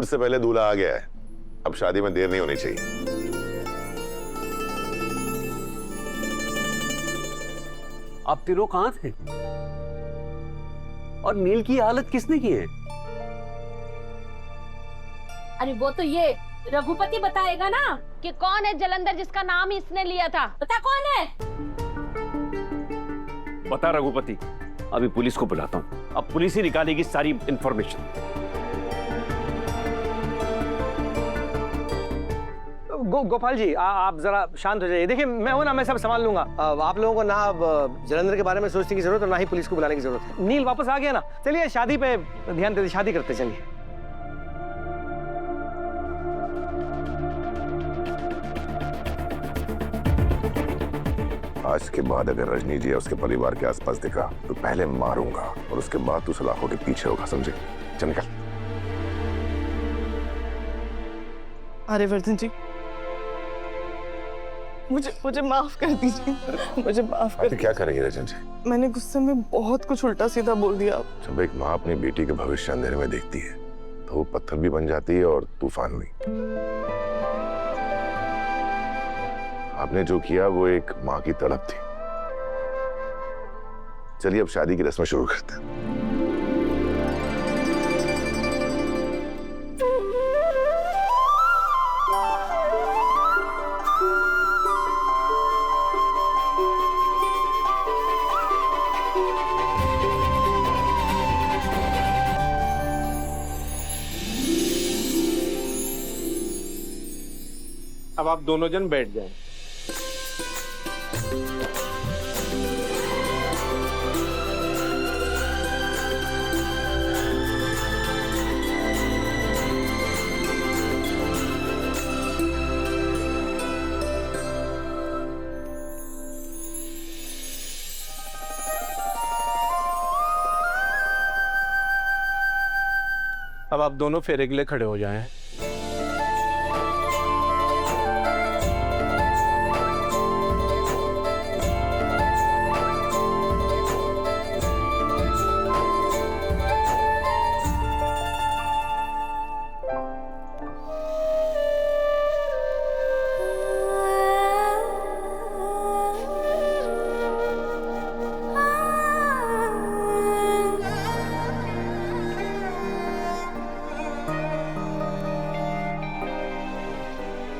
मुहूर्त से पहले दूल्हा आ गया है, अब शादी में देर नहीं होनी चाहिए। आप तीनों कहां थे? और नील की हालत किसने की है? अरे वो तो ये रघुपति बताएगा ना कि कौन है जलंधर जिसका नाम इसने लिया था। बता कौन है? बता रघुपति। अभी पुलिस को बुलाता हूँ, अब पुलिस ही निकालेगी सारी इंफॉर्मेशन। गोपाल जी आप जरा शांत हो जाइए। देखिए मैं हूं ना, मैं सब संभाल लूंगा। आप लोगों को ना अब जलंधर के बारे में सोचने की जरूरत और ना ही पुलिस को बुलाने की जरूरत है। नील वापस आ गया ना, चलिए शादी पे ध्यान देते, शादी करते चलिए। आज के बाद अगर रजनी जी या उसके परिवार के आसपास दिखा तो पहले मारूंगा और उसके बाद तू सलाखों के पीछे होगा, समझे? चल निकल। आर्यवर्धन जी, मुझे माफ कर दीजिए, मुझे माफ कर। क्या करेंगे रजन जी? मैंने गुस्से में बहुत कुछ उल्टा सीधा बोल दिया। जब एक माँ अपनी बेटी के भविष्य अंधेरे में देखती है तो वो पत्थर भी बन जाती है और तूफान भी। आपने जो किया वो एक माँ की तड़प थी। चलिए अब शादी की रस्में शुरू करते हैं। अब आप दोनों जन बैठ जाएं। अब आप दोनों फेरे के लिए खड़े हो जाएं।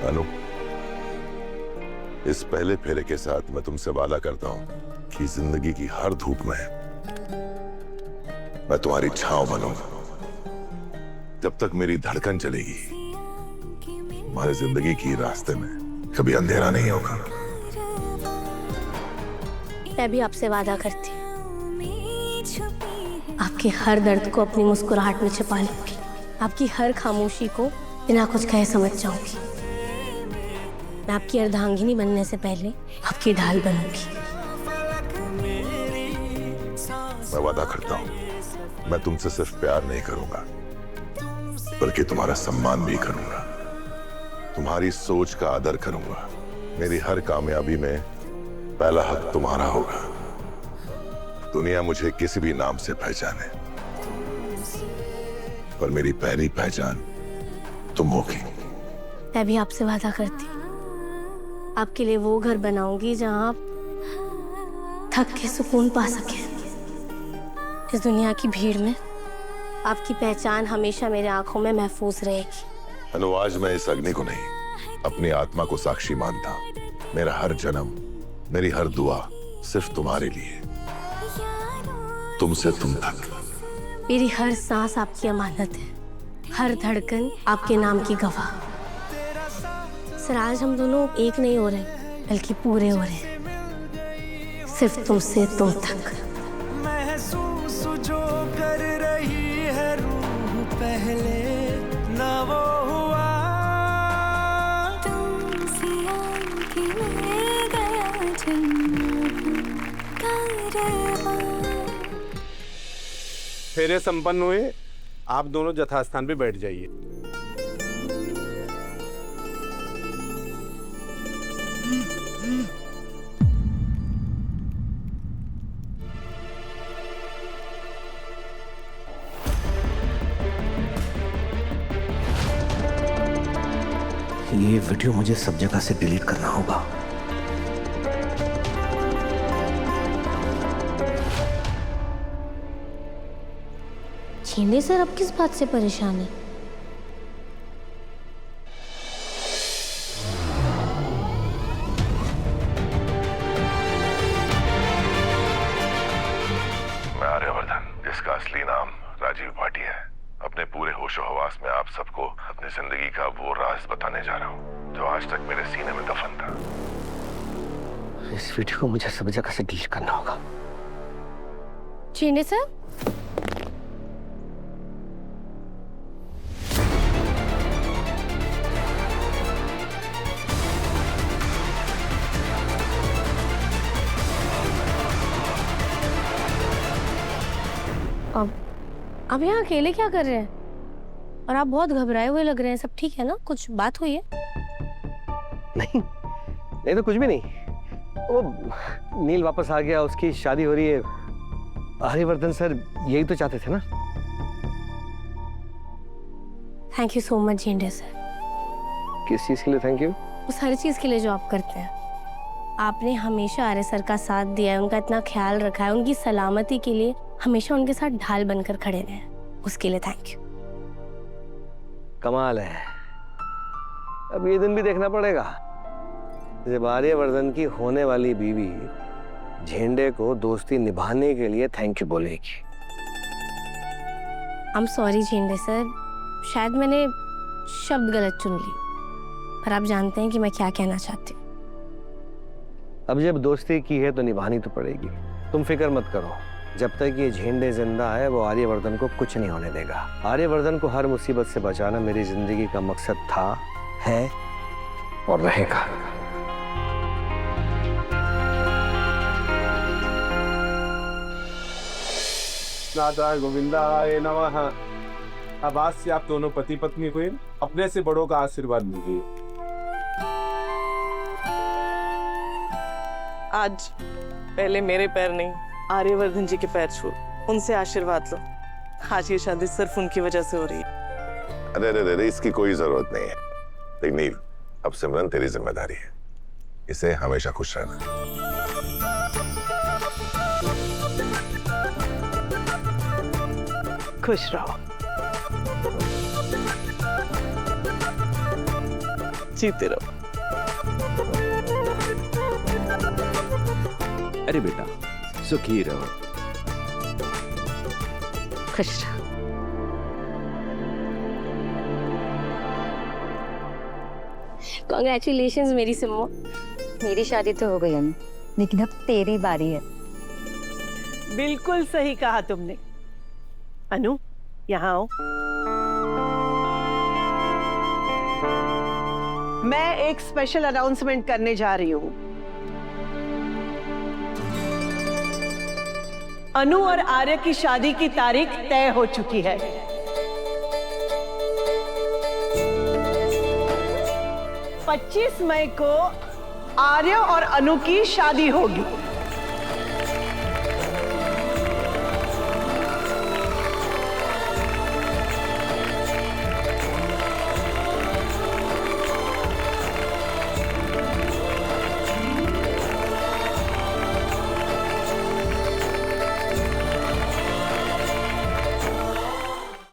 अनु, इस पहले फेरे के साथ मैं तुमसे वादा करता हूं कि जिंदगी की हर धूप में मैं तुम्हारी छांव बनूंगा। जब तक मेरी धड़कन चलेगी, हमारी जिंदगी की रास्ते में कभी अंधेरा नहीं होगा। मैं भी आपसे वादा करती हूँ, आपके हर दर्द को अपनी मुस्कुराहट में छिपा लूंगी, आपकी हर खामोशी को बिना कुछ कहे समझ जाऊंगी। मैं आपकी अर्धांगिनी बनने से पहले आपकी ढाल बनूंगी। मैं वादा करता हूं, मैं तुमसे सिर्फ प्यार नहीं करूंगा बल्कि तुम्हारा सम्मान भी करूंगा, तुम्हारी सोच का आदर करूंगा। मेरी हर कामयाबी में पहला हक तुम्हारा होगा। दुनिया मुझे किसी भी नाम से पहचाने, पर मेरी पहली पहचान तुम होगी। मैं भी आपसे वादा करती हूँ, आपके लिए वो घर बनाऊंगी जहां आप थक के सुकून पा सके। इस दुनिया की भीड़ में आपकी पहचान हमेशा मेरे आंखों में महफूज रहेगी। अनु, आज मैं इस अग्नि को नहीं, अपनी आत्मा को साक्षी मानता। मेरा हर जन्म, मेरी हर दुआ सिर्फ तुम्हारे लिए, तुमसे तुम तक। मेरी हर सांस आपकी अमानत है, हर धड़कन आपके नाम की गवाह। सर, आज हम दोनों एक नहीं हो रहे बल्कि पूरे हो रहे, सिर्फ तुमसे तुम तक। महसूस जो कर रही है रूह पहले ना वो हुआ। तुमसे आके मैं गया फेरे संपन्न हुए, आप दोनों यथास्थान पे बैठ जाइए। वीडियो मुझे सब जगह से डिलीट करना होगा। झेंडे सर अब किस बात से परेशान है? मैं आर्यवर्धन, जिसका असली नाम राजीव भाटी है, अपने पूरे होशो हवास में आप सबको अपनी जिंदगी का वो राज बताने जा रहा हूँ जो आज तक मेरे सीने में दफन था। इस वीडियो को मुझे सब जगह से डिलीट करना होगा। झेंडे सर, अब यहाँ अकेले क्या कर रहे हैं? और आप बहुत घबराए हुए लग रहे हैं। सब ठीक है ना? कुछ बात हुई है? नहीं नहीं तो कुछ भी नहीं। वो नील वापस आ गया, उसकी शादी हो रही है। आर्यवर्धन सर यही तो चाहते थे ना। थैंक यू सो मच झेंडे सर। किस चीज के लिए थैंक यू? उस हर चीज के लिए जो आप करते हैं। आपने हमेशा आर्य सर का साथ दिया है, उनका इतना ख्याल रखा है, उनकी सलामती के लिए हमेशा उनके साथ ढाल बनकर खड़े रहे, उसके लिए थैंक यू। कमाल है। अब ये दिन भी देखना पड़ेगा जब आर्यवर्धन की होने वाली बीवी झेंडे को दोस्ती निभाने के लिए थैंक यू बोलेगी। आई एम सॉरी झेंडे सर, शायद मैंने शब्द गलत चुन ली, पर आप जानते हैं कि मैं क्या कहना चाहती हूँ। अब जब दोस्ती की है तो निभानी तो पड़ेगी। तुम फिक्र मत करो, जब तक ये झेंडे जिंदा है वो आर्यवर्धन को कुछ नहीं होने देगा। आर्यवर्धन को हर मुसीबत से बचाना मेरी जिंदगी का मकसद था, है और रहेगा। नादा गोविंदाय नमः। अब आज से आप दोनों पति पत्नी हुए, अपने से बड़ों का आशीर्वाद लीजिए। आज पहले मेरे पैर नहीं, आर्यवर्धन जी के पैर छू, उनसे आशीर्वाद लो। आज ये शादी सिर्फ उनकी वजह से हो रही है। अरे अरे अरे, इसकी कोई जरूरत नहीं है। लेकिन नील, अब सिमरन तेरी जिम्मेदारी है, इसे हमेशा खुश रहना। खुश रहो, जीते रहो। अरे बेटा, सुखी रहो। खुश रहो। Congratulations मेरी सिम्मो। मेरी शादी तो हो गई है, लेकिन अब तेरी बारी है। बिल्कुल सही कहा तुमने। अनु, यहाँ आओ। मैं एक स्पेशल अनाउंसमेंट करने जा रही हूँ। अनु और आर्य की शादी की तारीख तय हो चुकी है। 25 मई को आर्य और अनु की शादी होगी।